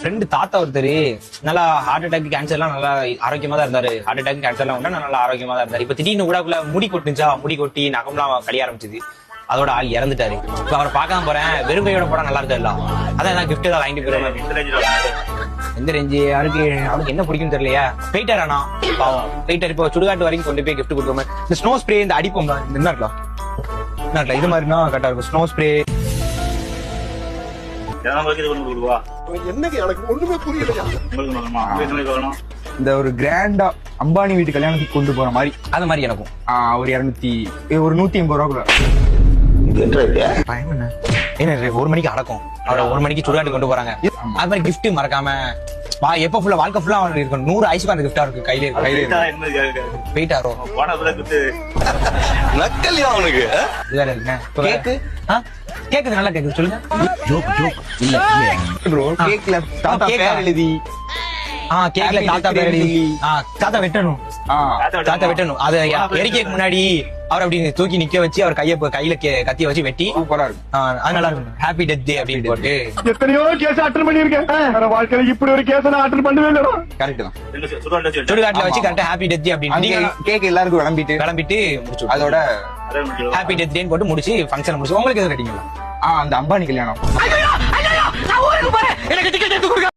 Friend தாத்தா ஒருத்தர் நல்லா ஹார்ட் அட்டாக் கேன்சர் எல்லாம் நல்லா ஆரோக்கியமா தான் இருந்தாரு. ஹார்ட் அட்டாக் கேன்சர் எல்லாம் உண்டா நல்லா ஆரோக்கியமா தான் இருந்தாரு. இப்ப திடீர்னு கூட முடி கொட்டுச்சா, முடி கொட்டி நகம்லாம் கழிய ஆரம்பிச்சது. அதோட ஆள் இறந்துட்டாரு. இப்ப அவரை பார்க்காம போறேன், வெறுங்கையோட போட நல்லா இருக்கா இல்ல, அதான் கிஃப்ட் தான் வாங்கிட்டு போயிருவேன். எந்த ரேஞ்சு யாருக்கு அவனுக்கு என்ன பிடிக்கும் தெரியலையா, போயிட்டார். ஆனா பாவம் போயிட்டார். இப்போ சுடுகாட்டு வரைக்கும் கொண்டு போய் கிஃப்ட் கொடுக்காம இந்த ஸ்னோ ஸ்ப்ரே இந்த அடிப்போம் என்ன இருக்கலாம் இது மாதிரினா கரெக்டா இருக்கும். ஸ்னோ ஸ்ப்ரே என்னங்க எனக்கு ஒண்ணுமே புரியலையா? இந்த ஒரு கிராண்டா அம்பானி வீட்டு கல்யாணத்துக்கு கொண்டு போற மாதிரி அது மாதிரி எனக்கும் ஒரு 150 ரூபாக்குள்ள. டைம் என்ன 1 மணிக்கு அடக்கும், அவரை 1 மணிக்கு சுடுகாட்டு கொண்டு போறாங்க. அது மாதிரி கிஃப்ட் மறக்காம எப்ப ஃபுல்லா வாழ்க்கை ஃபுல்லா அவனுக்கு இருக்கும். 100 ஐஸ்க்கு அந்த கிஃப்டா இருக்கு கையில போயிட்டாரோ நக்கல்யா அவனுக்கு வேற என்ன கேக்கு கேக்குது நல்லா கேக்குது சொல்லுங்க. ப்ரோ கேக்ல தாத்தா பேர் எழுதி கேக்ல தாத்தா பேர் எழுதி தாத்தா வெட்டணும். தாத்தா வெட்டணும். அது எரிக்கைக்கு முன்னாடி அவர் அப்படி தூக்கி நிக்க வச்சு அவர் கையில கத்திய வச்சு வெட்டி சூப்பரா இருக்கும். அது நல்லா இருக்கும். ஹாப்பி டெத் டே அப்படின்னு போட்டு எத்தனையோ கேஸ் அட்டெண்ட் பண்ணிருக்கேன். வாழ்க்கையில இப்படி ஒரு கேஸ் நான் அட்டெண்ட் பண்ணவே இல்ல. கரெக்ட் தான். சுடுகாட்டுல வச்சு கரெக்டா ஹாப்பி டெத் டே அப்படின்னு கேக் எல்லாருக்கும் கிளம்பிட்டு முடிச்சு அதோட ஹாப்பி டெத் டேன்னு போட்டு முடிச்சு ஃபங்க்ஷன் முடிச்சு. உங்களுக்கு எது கட்டிங்களா? அந்த அம்பானி கல்யாணம். எனக்கு டிக்கெட் எடுத்து கொடுங்க.